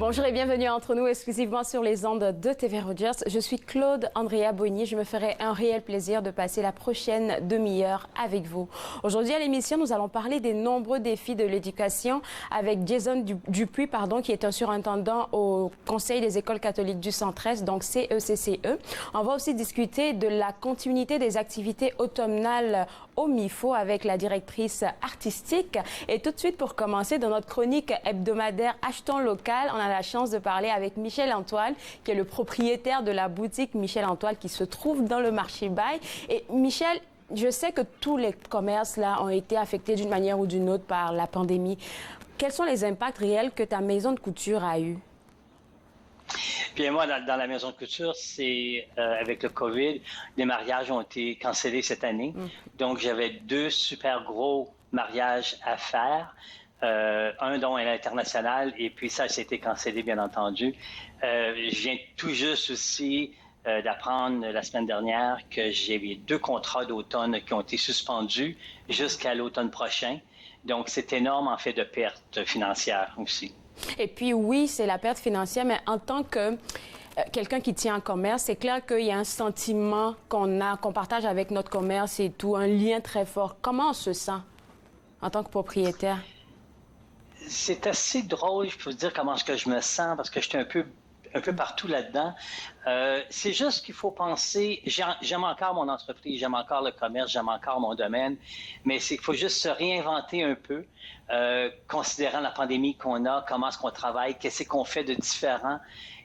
Bonjour et bienvenue entre nous exclusivement sur les ondes de TV Rogers. Je suis Claude Andrea Bonnier. Je me ferai un réel plaisir de passer la prochaine demi-heure avec vous. Aujourd'hui à l'émission, nous allons parler des nombreux défis de l'éducation avec Jason Dupuis, qui est un surintendant au Conseil des écoles catholiques du Centre-Est, donc CECCE. On va aussi discuter de la continuité des activités automnales au MIFO avec la directrice artistique. Et tout de suite, pour commencer, dans notre chronique hebdomadaire Achetons local, on a la chance de parler avec Michel Antoine, qui est le propriétaire de la boutique Michel Antoine qui se trouve dans le marché Bail. Et Michel, je sais que tous les commerces là ont été affectés d'une manière ou d'une autre par la pandémie. Quels sont les impacts réels que ta maison de couture a eu? Bien, moi, dans la maison de couture, c'est avec le COVID, les mariages ont été cancellés cette année. Donc, j'avais 2 super gros mariages à faire. Un dont est l'international, et puis ça a été cancellé, bien entendu. Je viens tout juste aussi d'apprendre la semaine dernière que j'ai 2 contrats d'automne qui ont été suspendus jusqu'à l'automne prochain. Donc, c'est énorme en fait de pertes financières aussi. Et puis oui, c'est la perte financière, mais en tant que quelqu'un qui tient un commerce, c'est clair qu'il y a un sentiment qu'on partage avec notre commerce et tout, un lien très fort. Comment on se sent en tant que propriétaire? C'est assez drôle, je peux vous dire comment est-ce que je me sens, parce que j'étais un peu partout là-dedans. C'est juste qu'il faut penser, j'aime encore mon entreprise, j'aime encore le commerce, j'aime encore mon domaine, mais c'est qu'il faut juste se réinventer un peu, considérant la pandémie qu'on a, comment est-ce qu'on travaille, qu'est-ce qu'on fait de différent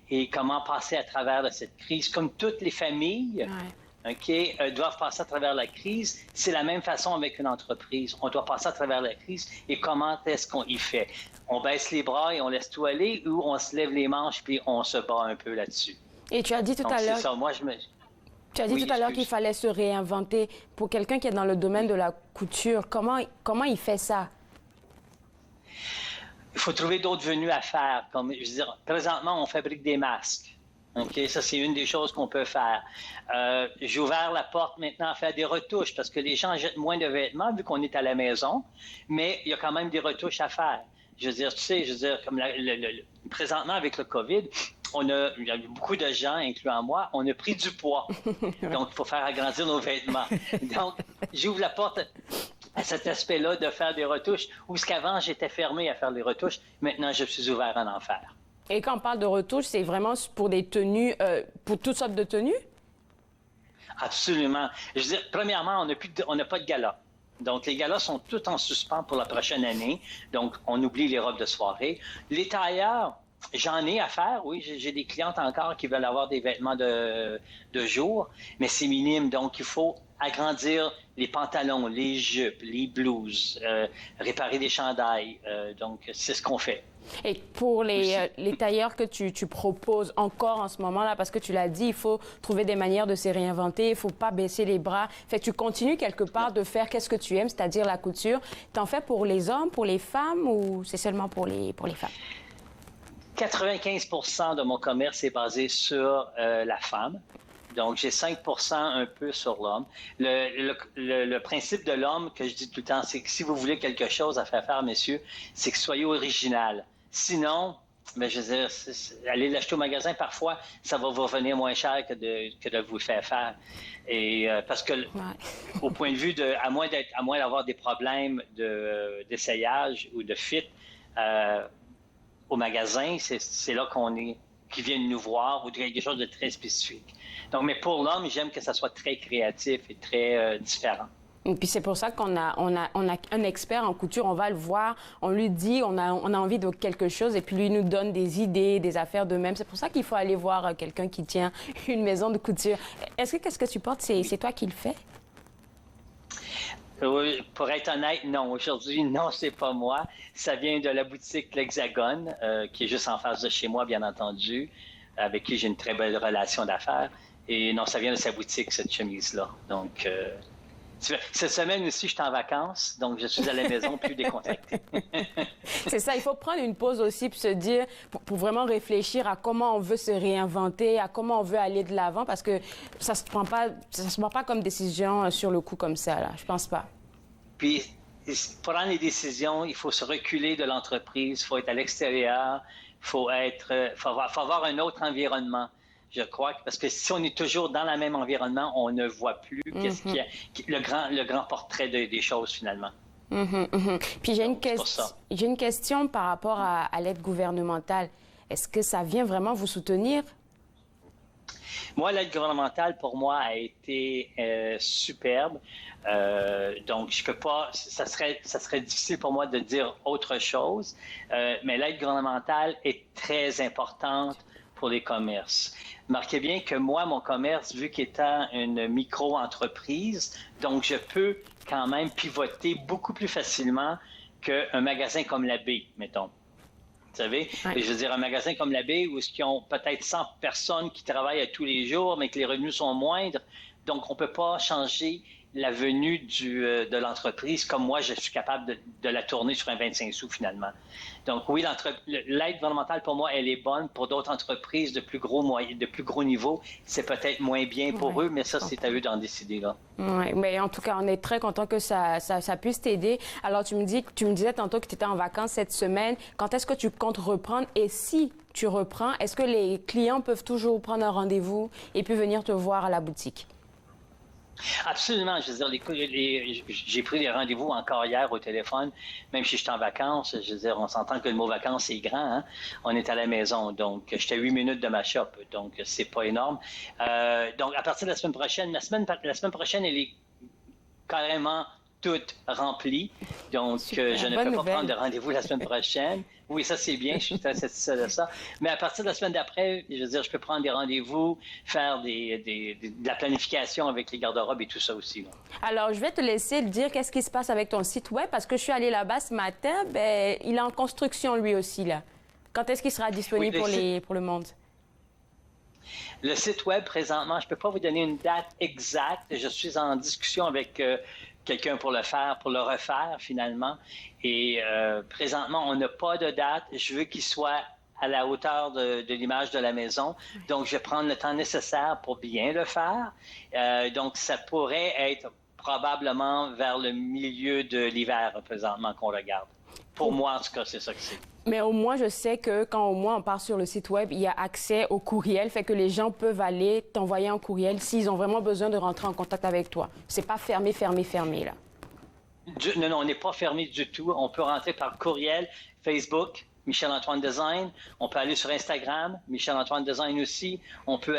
et comment passer à travers de cette crise. Comme toutes les familles, doivent passer à travers la crise, c'est la même façon avec une entreprise. On doit passer à travers la crise et comment est-ce qu'on y fait? On baisse les bras et on laisse tout aller ou on se lève les manches puis on se bat un peu là-dessus? Et tu as dit tout à l'heure... Tu as dit tout à l'heure qu'il fallait se réinventer. Pour quelqu'un qui est dans le domaine de la couture, comment il fait ça? Il faut trouver d'autres venues à faire. Comme, je veux dire, présentement, on fabrique des masques. Ça, c'est une des choses qu'on peut faire. J'ai ouvert la porte maintenant à faire des retouches parce que les gens jettent moins de vêtements vu qu'on est à la maison, mais il y a quand même des retouches à faire. Je veux dire, comme présentement avec le COVID, il y a beaucoup de gens, incluant moi, on a pris du poids. Donc, il faut faire agrandir nos vêtements. Donc, j'ouvre la porte à cet aspect-là de faire des retouches, où ce qu'avant, j'étais fermé à faire des retouches. Maintenant, je suis ouvert à en faire. Et quand on parle de retouches, c'est vraiment pour des tenues, pour toutes sortes de tenues? Absolument. Je veux dire, premièrement, on n'a pas de gala. Donc, les galas sont tous en suspens pour la prochaine année. Donc, on oublie les robes de soirée. Les tailleurs, j'en ai à faire, oui. J'ai des clientes encore qui veulent avoir des vêtements de jour, mais c'est minime. Donc, il faut agrandir les pantalons, les jupes, les blouses, réparer des chandails. Donc, c'est ce qu'on fait. Et pour les tailleurs que tu proposes encore en ce moment-là, parce que tu l'as dit, il faut trouver des manières de se réinventer, il ne faut pas baisser les bras. Fait que tu continues quelque part de faire qu'est-ce que tu aimes, c'est-à-dire la couture. T'en fais pour les hommes, pour les femmes ou c'est seulement pour les femmes? 95% de mon commerce est basé sur la femme. Donc, j'ai 5% un peu sur l'homme. Le principe de l'homme que je dis tout le temps, c'est que si vous voulez quelque chose à faire, messieurs, c'est que soyez original. Sinon, je veux dire, aller l'acheter au magasin, parfois, ça va vous revenir moins cher que de vous le faire. Et parce que, au point de vue à moins d'avoir des problèmes d'essayage ou de fit au magasin, c'est là qu'ils viennent nous voir ou quelque chose de très spécifique. Donc, mais pour l'homme, j'aime que ça soit très créatif et très différent. Et puis c'est pour ça qu'on a un expert en couture, on va le voir, on lui dit, on a envie de quelque chose et puis lui nous donne des idées, des affaires de même. C'est pour ça qu'il faut aller voir quelqu'un qui tient une maison de couture. Qu'est-ce que tu portes, c'est toi qui le fais? Oui, pour être honnête, non. Aujourd'hui, non, c'est pas moi. Ça vient de la boutique L'Hexagone, qui est juste en face de chez moi, bien entendu, avec qui j'ai une très belle relation d'affaires. Et non, ça vient de sa boutique, cette chemise-là. Donc, cette semaine aussi, je suis en vacances, donc je suis à la maison plus décontracté. C'est ça, il faut prendre une pause aussi pour se dire, pour vraiment réfléchir à comment on veut se réinventer, à comment on veut aller de l'avant, parce que ça se prend pas comme décision sur le coup comme ça, là. Je pense pas. Puis, pour prendre les décisions, il faut se reculer de l'entreprise, il faut être à l'extérieur, faut avoir un autre environnement. Je crois, parce que si on est toujours dans le même environnement, on ne voit plus qu'est-ce qu'il y a, le grand portrait des choses finalement. Puis j'ai une question par rapport à l'aide gouvernementale. Est-ce que ça vient vraiment vous soutenir? Moi, l'aide gouvernementale, pour moi, a été superbe. Donc, je peux pas, ça serait difficile pour moi de dire autre chose, mais l'aide gouvernementale est très importante pour les commerces. Marquez bien que moi, mon commerce, vu qu'étant une micro-entreprise, donc je peux quand même pivoter beaucoup plus facilement qu'un magasin comme la Baie, mettons. Vous savez, je veux dire, un magasin comme la Baie où ils ont peut-être 100 personnes qui travaillent à tous les jours, mais que les revenus sont moindres. Donc, on ne peut pas changer la venue de l'entreprise comme moi, je suis capable de la tourner sur un 25 sous finalement. Donc, oui, l'aide gouvernementale, pour moi, elle est bonne. Pour d'autres entreprises de plus gros niveau, c'est peut-être moins bien pour eux, mais ça, c'est à eux d'en décider, là. Oui, mais en tout cas, on est très content que ça puisse t'aider. Alors, tu me disais tantôt que tu étais en vacances cette semaine. Quand est-ce que tu comptes reprendre? Et si tu reprends, est-ce que les clients peuvent toujours prendre un rendez-vous et puis venir te voir à la boutique? Absolument. Je veux dire, j'ai pris des rendez-vous encore hier au téléphone, même si je suis en vacances. Je veux dire, on s'entend que le mot vacances, c'est grand. Hein? On est à la maison, donc j'étais à 8 minutes de ma shop, donc c'est pas énorme. Donc, à partir de la semaine prochaine, la semaine prochaine, elle est carrément toute remplie. Donc, je ne peux pas prendre de rendez-vous la semaine prochaine. Oui, ça, c'est bien. Je suis très satisfait de ça. Mais à partir de la semaine d'après, je veux dire, je peux prendre des rendez-vous, faire de la planification avec les garde-robes et tout ça aussi. Là. Alors, je vais te laisser dire qu'est-ce qui se passe avec ton site web parce que je suis allée là-bas ce matin. Ben, il est en construction lui aussi, là. Quand est-ce qu'il sera disponible pour le monde? Le site web, présentement, je ne peux pas vous donner une date exacte. Je suis en discussion avec quelqu'un pour le refaire finalement. Et présentement, on n'a pas de date. Je veux qu'il soit à la hauteur de l'image de la maison. Donc, je vais prendre le temps nécessaire pour bien le faire. Donc, ça pourrait être probablement vers le milieu de l'hiver présentement qu'on regarde. Pour moi, en tout cas, c'est ça que c'est. Mais au moins, je sais que quand au moins on part sur le site web, il y a accès au courriel, fait que les gens peuvent aller t'envoyer un courriel s'ils ont vraiment besoin de rentrer en contact avec toi. C'est pas fermé, là. Non, on n'est pas fermé du tout. On peut rentrer par courriel, Facebook, Michel-Antoine Design. On peut aller sur Instagram, Michel-Antoine Design aussi. On peut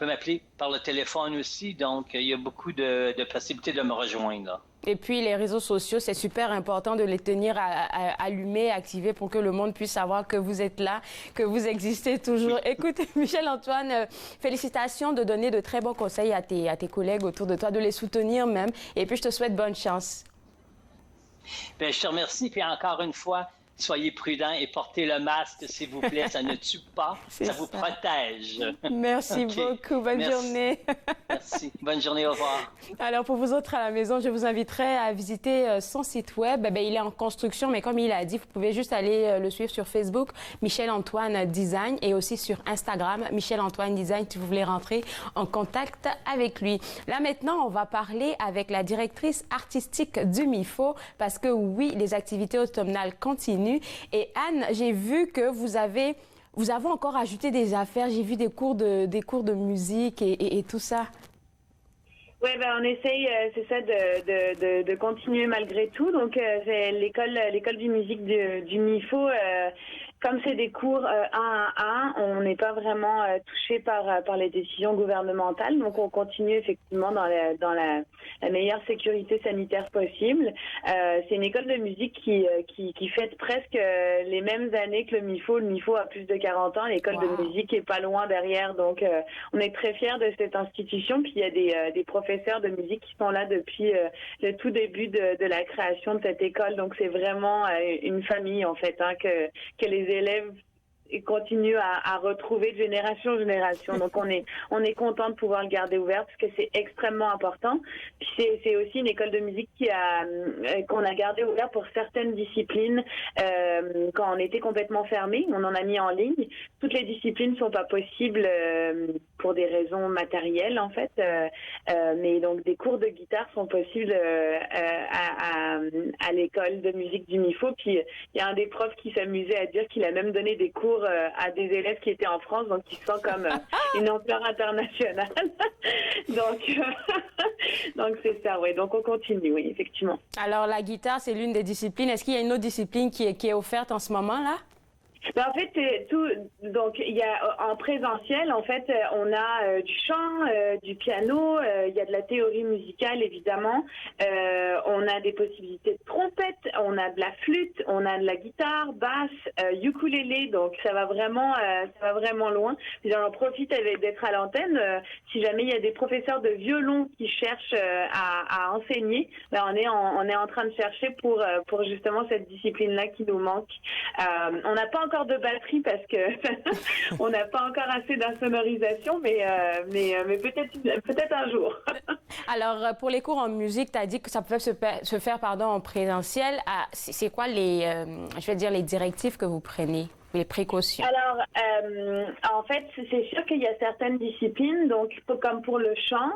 m'appeler par le téléphone aussi. Donc, il y a beaucoup de possibilités de me rejoindre, là. Et puis, les réseaux sociaux, c'est super important de les tenir allumés, activés pour que le monde puisse savoir que vous êtes là, que vous existez toujours. Écoute, Michel-Antoine, félicitations de donner de très bons conseils à tes collègues autour de toi, de les soutenir même. Et puis, je te souhaite bonne chance. Bien, je te remercie. Puis encore une fois, soyez prudents et portez le masque, s'il vous plaît. Ça ne tue pas, ça vous protège. Merci beaucoup. Bonne journée. Merci. Bonne journée. Au revoir. Alors, pour vous autres à la maison, je vous inviterai à visiter son site web. Il est en construction, mais comme il a dit, vous pouvez juste aller le suivre sur Facebook, Michel-Antoine Design, et aussi sur Instagram, Michel-Antoine Design, si vous voulez rentrer en contact avec lui. Là, maintenant, on va parler avec la directrice artistique du MIFO, parce que oui, les activités automnales continuent. Et Anne, j'ai vu que vous avez encore ajouté des affaires. J'ai vu des cours de musique et tout ça. Oui, on essaye, c'est ça, de continuer malgré tout. Donc, l'école de musique du MIFO. Comme c'est des cours 1 à 1, on n'est pas vraiment touché par les décisions gouvernementales. Donc, on continue effectivement dans la meilleure sécurité sanitaire possible. C'est une école de musique qui fête presque les mêmes années que le MIFO. Le MIFO a plus de 40 ans. L'école de musique est pas loin derrière. Donc, on est très fiers de cette institution. Puis, il y a des professeurs de musique qui sont là depuis le tout début de la création de cette école. Donc, c'est vraiment une famille, en fait, hein, que les élèves continuent à retrouver de génération en génération. Donc, on est content de pouvoir le garder ouvert parce que c'est extrêmement important. Puis c'est aussi une école de musique qu'on a gardé ouvert pour certaines disciplines quand on était complètement fermé. On en a mis en ligne. Toutes les disciplines ne sont pas possibles pour des raisons matérielles en fait. Mais donc des cours de guitare sont possibles à l'école de musique du MIFO. Puis il y a un des profs qui s'amusait à dire qu'il a même donné des cours à des élèves qui étaient en France, donc il se sent comme une ampleur internationale. Donc c'est ça, oui. Donc on continue, oui, effectivement. Alors la guitare, c'est l'une des disciplines. Est-ce qu'il y a une autre discipline qui est offerte en ce moment-là? Ben, en fait, donc il y a en présentiel, en fait, on a du chant, du piano, il y a de la théorie musicale évidemment, on a des possibilités de trompette, on a de la flûte, on a de la guitare, basse, ukulélé, donc ça va vraiment loin. J'en profite d'être à l'antenne. Si jamais il y a des professeurs de violon qui cherchent à enseigner, ben on est en train de chercher pour justement cette discipline-là qui nous manque. On n'a pas encore de batterie parce que on n'a pas encore assez d'insonorisation, mais peut-être un jour. Alors, pour les cours en musique, tu as dit que ça pouvait se faire en présentiel. C'est quoi les directives que vous prenez, les précautions? Alors, en fait, c'est sûr qu'il y a certaines disciplines, donc comme pour le chant,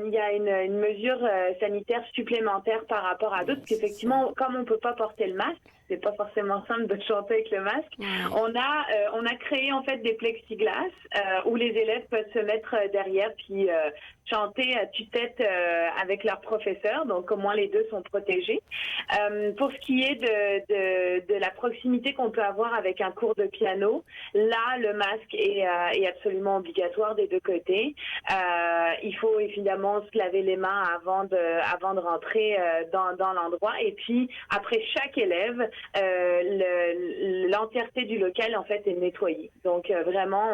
il y a une mesure sanitaire supplémentaire par rapport à d'autres, qu'effectivement, comme on ne peut pas porter le masque, c'est pas forcément simple de chanter avec le masque. On a créé en fait des plexiglas où les élèves peuvent se mettre derrière puis chanter à tue-tête avec leur professeur, donc au moins les deux sont protégés. Pour ce qui est de la proximité qu'on peut avoir avec un cours de piano, là le masque est absolument obligatoire des deux côtés. Il faut évidemment se laver les mains avant de rentrer dans l'endroit, et puis après chaque élève, l'entièreté du local en fait est nettoyée. Donc vraiment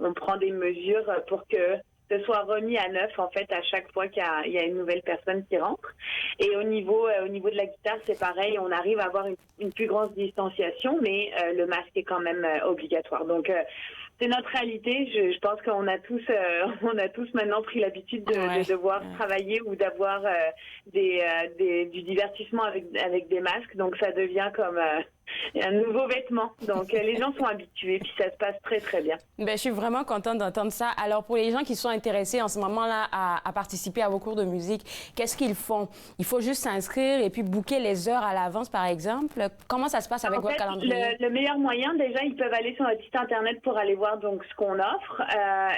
on prend des mesures pour que ce soit remis à neuf en fait à chaque fois qu'il y a une nouvelle personne qui rentre. Et au niveau de la guitare, c'est pareil, on arrive à avoir une plus grande distanciation, mais le masque est quand même obligatoire. Donc c'est notre réalité. Je pense qu'on a tous maintenant pris l'habitude de devoir travailler ou d'avoir du divertissement avec des masques. Donc ça devient comme un nouveau vêtement. Donc les gens sont habitués, puis ça se passe très très bien. Ben, je suis vraiment contente d'entendre ça. Alors pour les gens qui sont intéressés en ce moment-là à participer à vos cours de musique, qu'est-ce qu'ils font? Il faut juste s'inscrire et puis booker les heures à l'avance, par exemple. Comment ça se passe avec votre calendrier? Le meilleur moyen, déjà, ils peuvent aller sur notre site internet pour aller voir donc ce qu'on offre.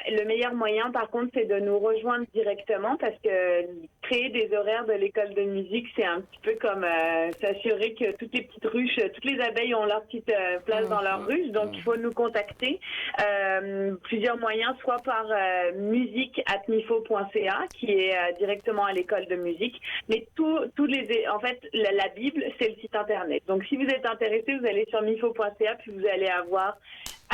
Le meilleur moyen, par contre, c'est de nous rejoindre directement, parce que créer des horaires de l'école de musique, c'est un petit peu comme s'assurer que toutes les petites ruches, toutes les abeilles ont leur petite place dans leur ruche. Donc, il faut nous contacter. Plusieurs moyens, soit par musique@mifo.ca, qui est directement à l'école de musique. Mais en fait, la Bible, c'est le site internet. Donc, si vous êtes intéressé, vous allez sur mifo.ca, puis vous allez avoir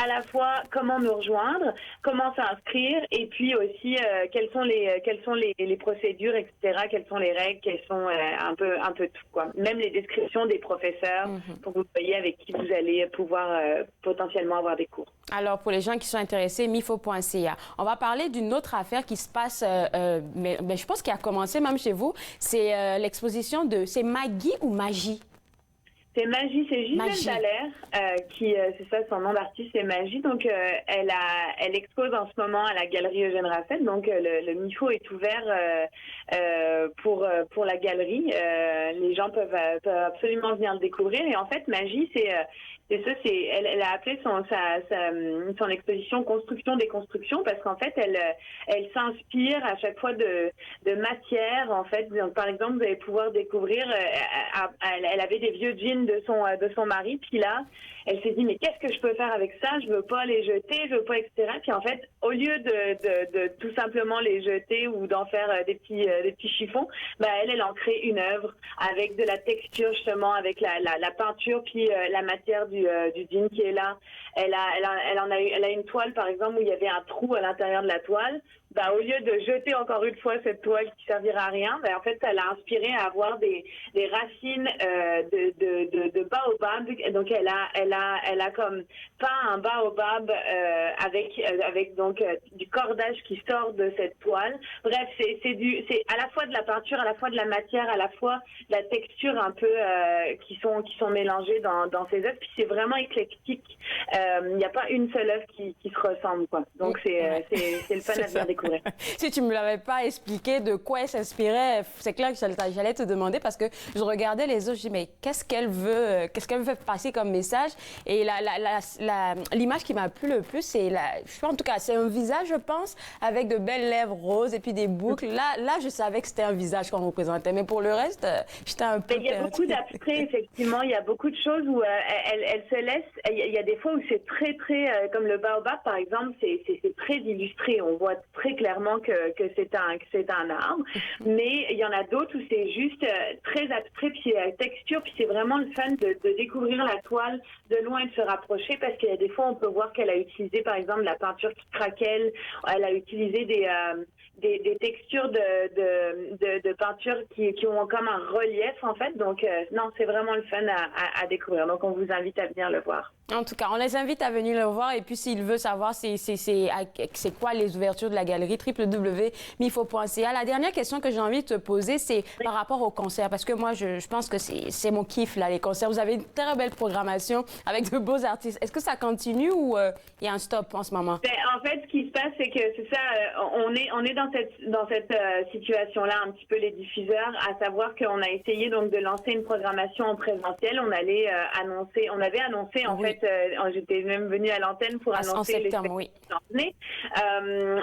à la fois comment nous rejoindre, comment s'inscrire, et puis aussi quelles sont les procédures, etc., quelles sont les règles, quelles sont un peu tout, quoi. Même les descriptions des professeurs, pour que vous voyez avec qui vous allez pouvoir potentiellement avoir des cours. Alors, pour les gens qui sont intéressés, mifo.ca. On va parler d'une autre affaire qui se passe, mais je pense qu'il a commencé même chez vous. C'est l'exposition de... C'est Maggie ou Magie? C'est Magie, c'est Gisèle Dallaire, qui, c'est ça, son nom d'artiste, c'est Magie. Donc, elle expose en ce moment à la galerie Eugène Raffael. Donc, le MIFO est ouvert pour la galerie. Les gens peuvent absolument venir le découvrir. Et en fait, Magie, elle a appelé son exposition Construction des constructions, parce qu'en fait, elle s'inspire à chaque fois de matières. En fait, donc, par exemple, vous allez pouvoir découvrir, elle avait des vieux jeans de son mari, puis là, elle s'est dit, mais qu'est-ce que je peux faire avec ça? Je veux pas les jeter, je veux pas, etc. Puis en fait, au lieu de tout simplement les jeter ou d'en faire des petits chiffons, elle en crée une œuvre avec de la texture, justement, avec la peinture, puis la matière du jean qui est là. Elle a une toile, par exemple, où il y avait un trou à l'intérieur de la toile. au lieu de jeter encore une fois cette toile qui servira à rien, en fait, ça l'a inspiré à avoir des racines de baobab. Donc, elle a comme peint un baobab avec donc du cordage qui sort de cette toile. Bref, c'est à la fois de la peinture, à la fois de la matière, à la fois de la texture un peu qui sont mélangées dans ces œuvres. Puis c'est vraiment éclectique. Il n'y a pas une seule œuvre qui se ressemble, quoi. Donc c'est le fun à bien découvrir. Si tu me l'avais pas expliqué de quoi elle s'inspirait, c'est clair que j'allais te demander parce que je regardais les autres, je dis mais qu'est-ce qu'elle veut passer comme message? Et l'image qui m'a plu le plus, c'est en tout cas c'est un visage, je pense, avec de belles lèvres roses et puis des boucles. Là je savais que c'était un visage qu'on représentait, mais pour le reste, j'étais un peu. Il y a beaucoup d'abstraits, effectivement. Il y a beaucoup de choses où elle se laisse. Il y a des fois où c'est très comme le baobab par exemple, c'est très illustré. On voit très clairement que c'est un arbre. Mais il y en a d'autres où c'est juste très abstrait, puis texture, puis c'est vraiment le fun de découvrir la toile de loin et de se rapprocher, parce qu'il y a des fois on peut voir qu'elle a utilisé par exemple la peinture qui craquelle, elle a utilisé des textures de peinture qui ont comme un relief en fait. Donc non, c'est vraiment le fun à découvrir. Donc on vous invite à venir le voir. En tout cas, on les invite à venir le voir. Et puis, s'il veut savoir c'est quoi les ouvertures de la galerie, www.mifo.ca. La dernière question que j'ai envie de te poser, c'est par rapport aux concerts. Parce que moi, je pense que c'est mon kiff, là, les concerts. Vous avez une très belle programmation avec de beaux artistes. Est-ce que ça continue ou il y a un stop en ce moment? En fait, ce qui se passe, c'est que c'est ça, on est dans cette situation-là, un petit peu les diffuseurs, à savoir qu'on a essayé donc de lancer une programmation en présentiel. On avait annoncé en fait, j'étais même venue à l'antenne pour annoncer les spectacles qui s'en venaient.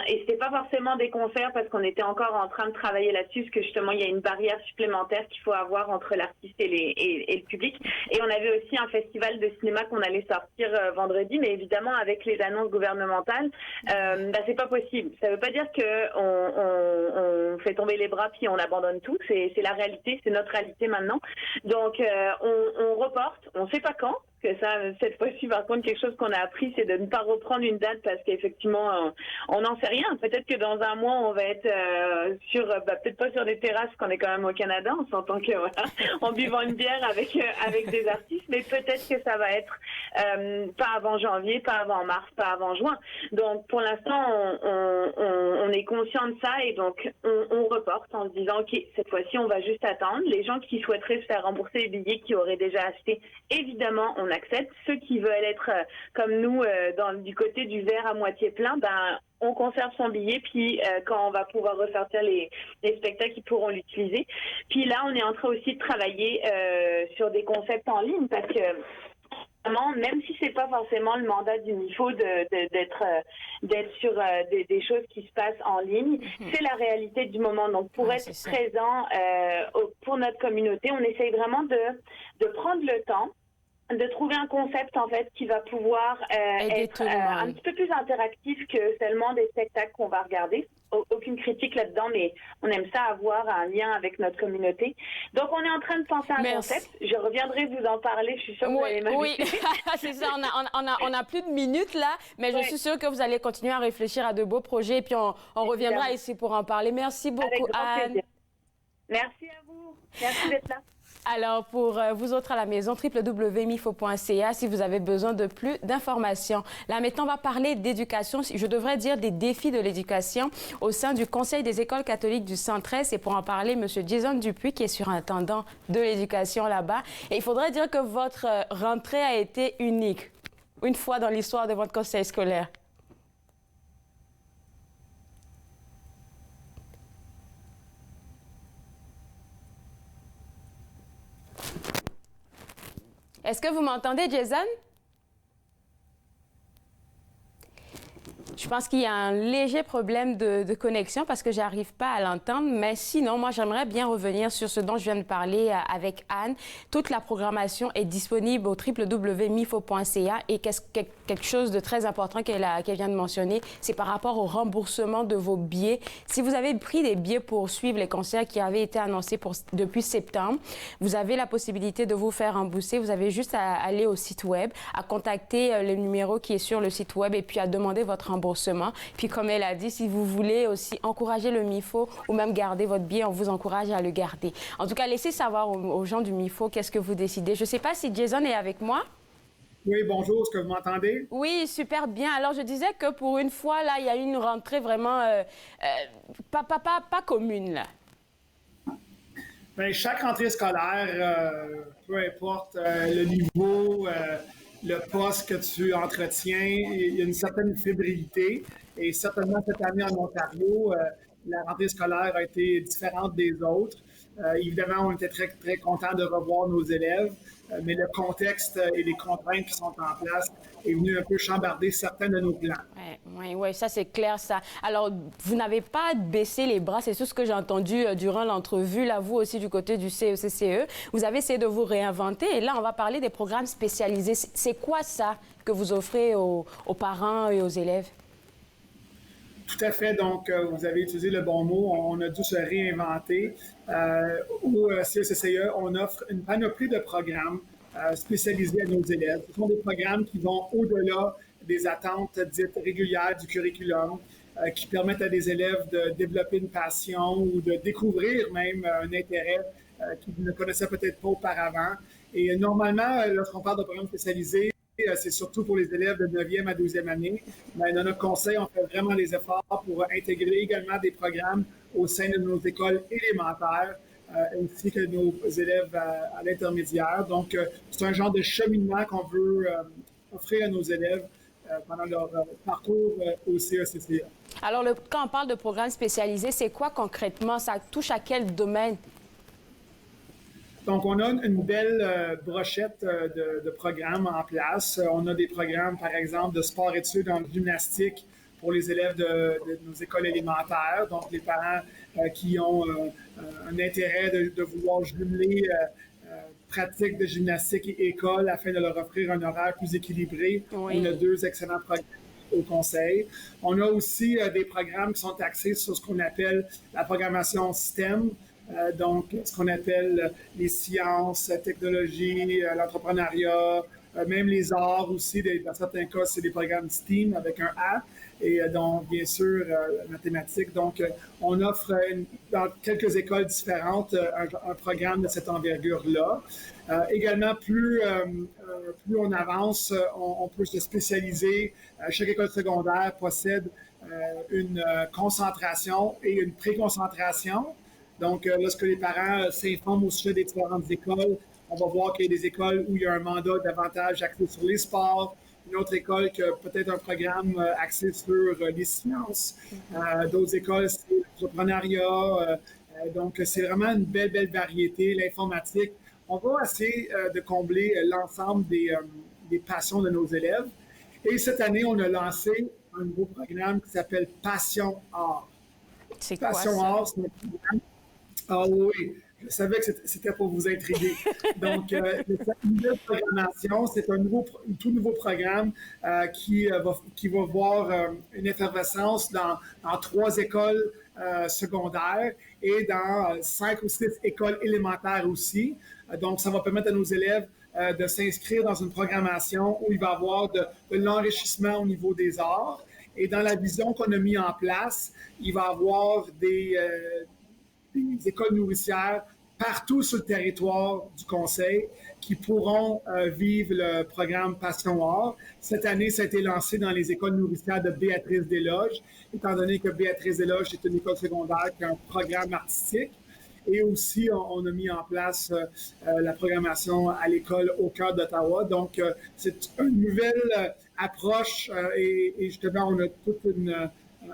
Et c'était pas forcément des concerts parce qu'on était encore en train de travailler là-dessus, parce que justement il y a une barrière supplémentaire qu'il faut avoir entre l'artiste et le public. Et on avait aussi un festival de cinéma qu'on allait sortir vendredi, mais évidemment avec les annonces gouvernementales, c'est pas possible. Ça veut pas dire que on fait tomber les bras puis on abandonne tout. C'est la réalité, c'est notre réalité maintenant. Donc on reporte, on sait pas quand. Que ça, cette fois-ci, par contre, quelque chose qu'on a appris, c'est de ne pas reprendre une date parce qu'effectivement, on n'en sait rien. Peut-être que dans un mois, on va être peut-être pas sur des terrasses, qu'on est quand même au Canada, on s'entend que voilà, en buvant une bière avec des artistes, mais peut-être que ça va être pas avant janvier, pas avant mars, pas avant juin. Donc, pour l'instant, on est conscient de ça et donc on reporte en se disant, ok, cette fois-ci, on va juste attendre. Les gens qui souhaiteraient se faire rembourser les billets, qui auraient déjà acheté, évidemment, on accepte. Ceux qui veulent être comme nous du côté du verre à moitié plein, on conserve son billet, puis quand on va pouvoir ressortir les spectacles, ils pourront l'utiliser. Puis là, on est en train aussi de travailler sur des concepts en ligne parce que même si c'est pas forcément le mandat du MIFO d'être sur des choses qui se passent en ligne, c'est la réalité du moment. Donc pour être présent pour notre communauté, on essaye vraiment de prendre le temps de trouver un concept en fait qui va pouvoir être un petit peu plus interactif que seulement des spectacles qu'on va regarder. Aucune critique là-dedans, mais on aime ça avoir un lien avec notre communauté. Donc on est en train de penser à un concept. Je reviendrai vous en parler, je suis sûre que vous allez m'inviter. Oui, c'est ça, on a plus de minutes là, mais je suis sûre que vous allez continuer à réfléchir à de beaux projets et puis on reviendra ici pour en parler. Merci beaucoup, Anne. Merci à vous. Merci d'être là. Alors, pour vous autres à la maison, www.mifo.ca si vous avez besoin de plus d'informations. Là, maintenant, on va parler d'éducation. Je devrais dire des défis de l'éducation au sein du Conseil des écoles catholiques du Centre-Est. Et pour en parler, M. Jason Dupuis, qui est surintendant de l'éducation là-bas. Et il faudrait dire que votre rentrée a été unique, une fois dans l'histoire de votre conseil scolaire. Est-ce que vous m'entendez, Jason? Je pense qu'il y a un léger problème de connexion parce que je n'arrive pas à l'entendre. Mais sinon, moi, j'aimerais bien revenir sur ce dont je viens de parler avec Anne. Toute la programmation est disponible au www.mifo.ca. Et quelque chose de très important qu'elle vient de mentionner, c'est par rapport au remboursement de vos billets. Si vous avez pris des billets pour suivre les concerts qui avaient été annoncés depuis septembre, vous avez la possibilité de vous faire rembourser. Vous avez juste à aller au site web, à contacter le numéro qui est sur le site web et puis à demander votre remboursement. remboursement. Puis comme elle a dit, si vous voulez aussi encourager le MIFO ou même garder votre billet, on vous encourage à le garder. En tout cas, laissez savoir aux gens du MIFO qu'est-ce que vous décidez. Je ne sais pas si Jason est avec moi. Oui, bonjour, est-ce que vous m'entendez? Oui, super bien. Alors, je disais que pour une fois, là, il y a eu une rentrée vraiment pas commune, là. Bien, chaque rentrée scolaire, peu importe le niveau, le poste que tu entretiens, il y a une certaine fébrilité. Et certainement, cette année en Ontario, la rentrée scolaire a été différente des autres. Évidemment, on était très, très contents de revoir nos élèves, mais le contexte et les contraintes qui sont en place est venu un peu chambarder certains de nos plans. Oui, ça c'est clair, ça. Alors, vous n'avez pas baissé les bras, c'est tout ce que j'ai entendu durant l'entrevue, là, vous aussi du côté du CECCE. Vous avez essayé de vous réinventer et là, on va parler des programmes spécialisés. C'est quoi ça que vous offrez aux parents et aux élèves? Tout à fait. Donc, vous avez utilisé le bon mot. On a dû se réinventer. Au CECCE, on offre une panoplie de programmes spécialisés à nos élèves. Ce sont des programmes qui vont au-delà des attentes dites régulières du curriculum, qui permettent à des élèves de développer une passion ou de découvrir même un intérêt qu'ils ne connaissaient peut-être pas auparavant. Et normalement, lorsqu'on parle de programmes spécialisés, c'est surtout pour les élèves de 9e à 12e année. Mais dans notre conseil, on fait vraiment des efforts pour intégrer également des programmes au sein de nos écoles élémentaires, ainsi que nos élèves à l'intermédiaire. Donc, c'est un genre de cheminement qu'on veut offrir à nos élèves pendant leur parcours au CECCE. Alors, quand on parle de programmes spécialisés, c'est quoi concrètement? Ça touche à quel domaine? Donc, on a une belle brochette de programmes en place. On a des programmes, par exemple, de sport-études en gymnastique pour les élèves de nos écoles élémentaires. Donc, les parents qui ont un intérêt de vouloir jumeler pratique de gymnastique et école afin de leur offrir un horaire plus équilibré. Oui. On a 2 excellents programmes au conseil. On a aussi des programmes qui sont axés sur ce qu'on appelle la programmation STEM. Donc, ce qu'on appelle les sciences, technologie, l'entrepreneuriat, même les arts aussi. Dans certains cas, c'est des programmes STEAM avec un A. Et donc, bien sûr, mathématiques. Donc, on offre dans quelques écoles différentes un programme de cette envergure-là. Également, plus on avance, on peut se spécialiser. Chaque école secondaire possède une concentration et une pré-concentration. Donc, lorsque les parents s'informent au sujet des différentes écoles, on va voir qu'il y a des écoles où il y a un mandat davantage axé sur les sports, une autre école qui a peut-être un programme axé sur les sciences, d'autres écoles, c'est l'entrepreneuriat. Donc, c'est vraiment une belle variété, l'informatique. On va essayer de combler l'ensemble des passions de nos élèves. Et cette année, on a lancé un nouveau programme qui s'appelle Passion Art. C'est quoi ça? Passion Art, c'est un programme. Ah oui, je savais que c'était pour vous intriguer. Donc, cette nouvelle programmation, c'est un tout nouveau programme qui va voir une effervescence dans 3 écoles secondaires et dans 5 ou 6 écoles élémentaires aussi. Donc, ça va permettre à nos élèves de s'inscrire dans une programmation où il va y avoir de l'enrichissement au niveau des arts. Et dans la vision qu'on a mis en place, il va y avoir des écoles nourricières partout sur le territoire du Conseil qui pourront vivre le programme Passion Art. Cette année, ça a été lancé dans les écoles nourricières de Béatrice-des-Loges, étant donné que Béatrice-des-Loges est une école secondaire qui a un programme artistique. Et aussi, on a mis en place la programmation à l'école au cœur d'Ottawa. Donc, c'est une nouvelle approche et justement,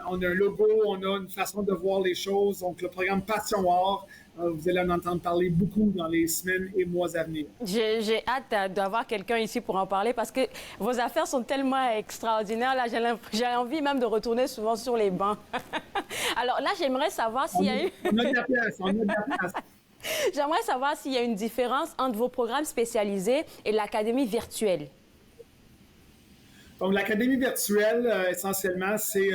on a un logo, on a une façon de voir les choses. Donc, le programme Passion Art, vous allez en entendre parler beaucoup dans les semaines et mois à venir. J'ai hâte d'avoir quelqu'un ici pour en parler parce que vos affaires sont tellement extraordinaires. Là, j'ai envie même de retourner souvent sur les bancs. Alors là, j'aimerais savoir s'il y a eu... On a de la place, on a de la place. J'aimerais savoir s'il y a une différence entre vos programmes spécialisés et l'académie virtuelle. Donc, l'académie virtuelle, essentiellement, c'est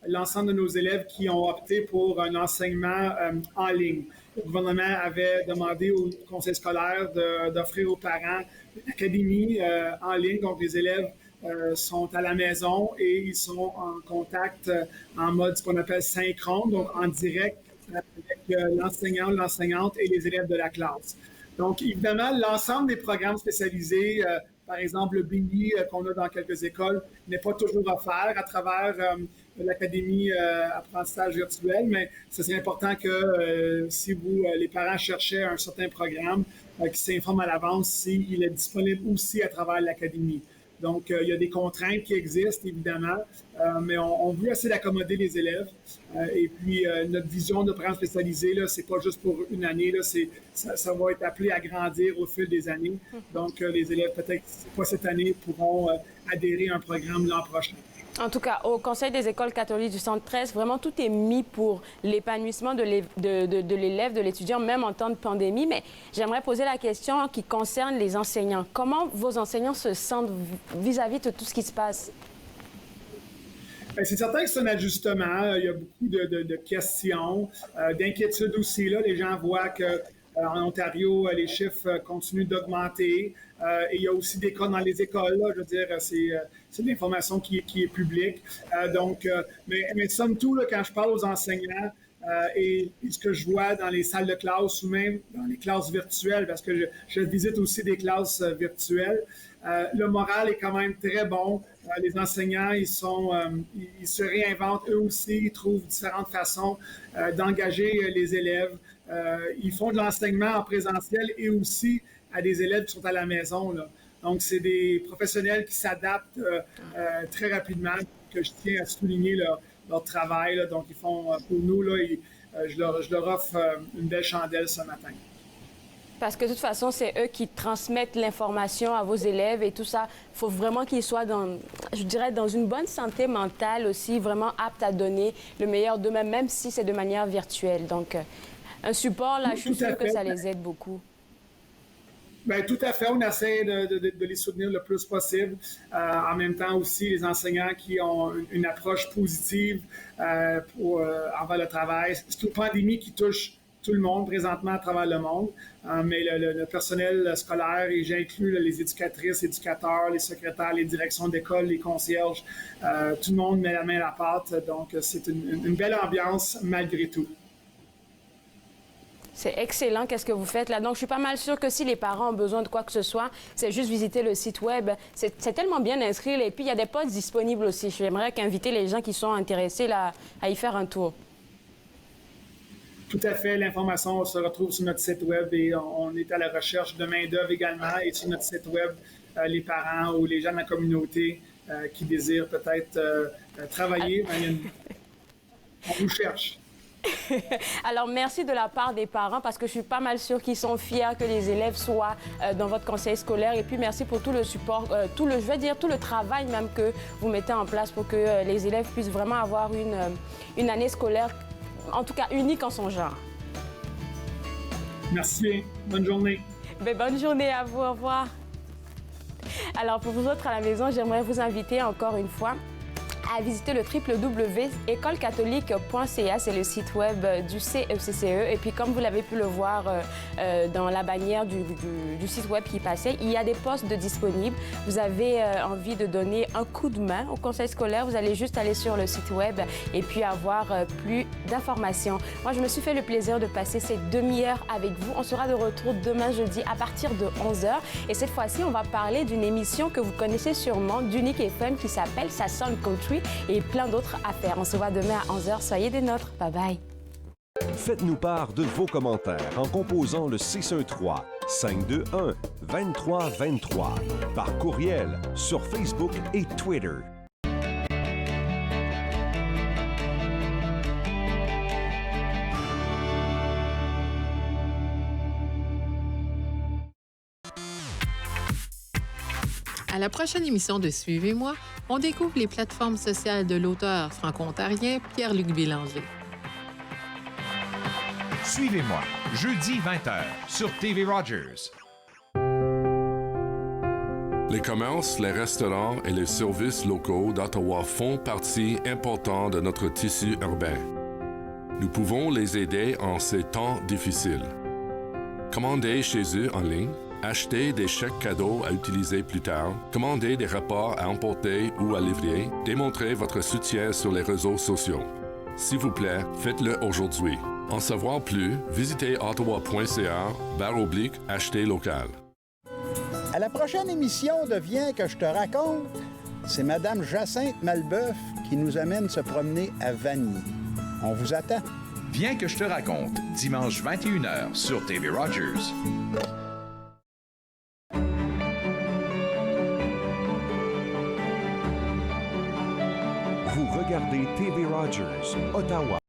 l'ensemble de nos élèves qui ont opté pour un enseignement en ligne. Le gouvernement avait demandé au conseil scolaire d'offrir aux parents une académie en ligne. Donc, les élèves sont à la maison et ils sont en contact en mode ce qu'on appelle synchrone, donc en direct avec l'enseignant, l'enseignante et les élèves de la classe. Donc, évidemment, l'ensemble des programmes spécialisés, par exemple le BINI qu'on a dans quelques écoles, n'est pas toujours offert à travers l'Académie apprentissage virtuel, mais ce serait important que si les parents cherchaient un certain programme, qui s'informent à l'avance s'il est disponible aussi à travers l'Académie. Donc, il y a des contraintes qui existent, évidemment, mais on veut essayer d'accommoder les élèves. Et puis, notre vision de programme spécialisé, ce n'est pas juste pour une année, là, ça va être appelé à grandir au fil des années. Donc, les élèves, peut-être pas cette année, pourront adhérer à un programme l'an prochain. En tout cas, au Conseil des écoles catholiques du Centre 13, vraiment tout est mis pour l'épanouissement de l'élève, de l'étudiant, même en temps de pandémie. Mais j'aimerais poser la question qui concerne les enseignants. Comment vos enseignants se sentent vis-à-vis de tout ce qui se passe? Bien, c'est certain que c'est un ajustement. Il y a beaucoup de questions, d'inquiétudes aussi. Là. Les gens voient qu'en Ontario, les chiffres continuent d'augmenter. Et il y a aussi des cas dans les écoles. Là. Je veux dire, c'est de l'information qui est publique. Mais somme toute, là, quand je parle aux enseignants et ce que je vois dans les salles de classe ou même dans les classes virtuelles, parce que je visite aussi des classes virtuelles, le moral est quand même très bon. Les enseignants, ils se réinventent eux aussi, ils trouvent différentes façons d'engager les élèves. Ils font de l'enseignement en présentiel et aussi à des élèves qui sont à la maison, là. Donc, c'est des professionnels qui s'adaptent très rapidement, que je tiens à souligner leur travail. Là. Donc, ils font, pour nous, là, je leur offre une belle chandelle ce matin. Parce que de toute façon, c'est eux qui transmettent l'information à vos élèves et tout ça. Il faut vraiment qu'ils soient dans une bonne santé mentale aussi, vraiment aptes à donner le meilleur d'eux-mêmes, même si c'est de manière virtuelle. Donc, un support, là, je suis sûre que ça les aide beaucoup. Bien, tout à fait. On essaie de les soutenir le plus possible. En même temps aussi, les enseignants qui ont une approche positive envers le travail. C'est une pandémie qui touche tout le monde présentement à travers le monde. Mais le personnel scolaire, et j'inclus les éducatrices, éducateurs, les secrétaires, les directions d'école, les concierges, tout le monde met la main à la pâte. Donc, c'est une belle ambiance malgré tout. C'est excellent, qu'est-ce que vous faites là. Donc, je suis pas mal sûre que si les parents ont besoin de quoi que ce soit, c'est juste visiter le site web. C'est tellement bien inscrit. Et puis, il y a des postes disponibles aussi. J'aimerais qu'inviter les gens qui sont intéressés là, à y faire un tour. Tout à fait. L'information se retrouve sur notre site web et on est à la recherche de main-d'œuvre également. Et sur notre site web, les parents ou les gens de la communauté qui désirent peut-être travailler, on vous cherche. Alors, merci de la part des parents parce que je suis pas mal sûre qu'ils sont fiers que les élèves soient dans votre conseil scolaire. Et puis, merci pour tout le support, tout le travail même que vous mettez en place pour que les élèves puissent vraiment avoir une année scolaire, en tout cas unique en son genre. Merci. Bonne journée. Bien, bonne journée à vous. Au revoir. Alors, pour vous autres à la maison, j'aimerais vous inviter encore une fois à visiter le www.écolecatholique.ca, c'est le site web du CECCE. Et puis, comme vous l'avez pu le voir dans la bannière du site web qui passait, il y a des postes de disponibles. Vous avez envie de donner un coup de main au conseil scolaire, vous allez juste aller sur le site web et puis avoir plus d'informations. Moi, je me suis fait le plaisir de passer cette demi-heure avec vous. On sera de retour demain jeudi à partir de 11h. Et cette fois-ci, on va parler d'une émission que vous connaissez sûrement d'Unique FM qui s'appelle Ça sonne country et plein d'autres affaires. On se voit demain à 11h. Soyez des nôtres. Bye bye. Faites-nous part de vos commentaires en composant le 613-521-2323 par courriel sur Facebook et Twitter. À la prochaine émission de Suivez-moi, on découvre les plateformes sociales de l'auteur franco-ontarien Pierre-Luc Bélanger. Suivez-moi, jeudi 20h sur TV Rogers. Les commerces, les restaurants et les services locaux d'Ottawa font partie importante de notre tissu urbain. Nous pouvons les aider en ces temps difficiles. Commandez chez eux en ligne, acheter des chèques cadeaux à utiliser plus tard, commander des repas à emporter ou à livrer, démontrer votre soutien sur les réseaux sociaux. S'il vous plaît, faites-le aujourd'hui. En savoir plus, visitez ottawa.ca/acheter local. À la prochaine émission de Viens que je te raconte, c'est Madame Jacinthe Malbeuf qui nous amène se promener à Vanier. On vous attend. Viens que je te raconte, dimanche 21h sur TV Rogers. Vous regardez TV Rogers, Ottawa.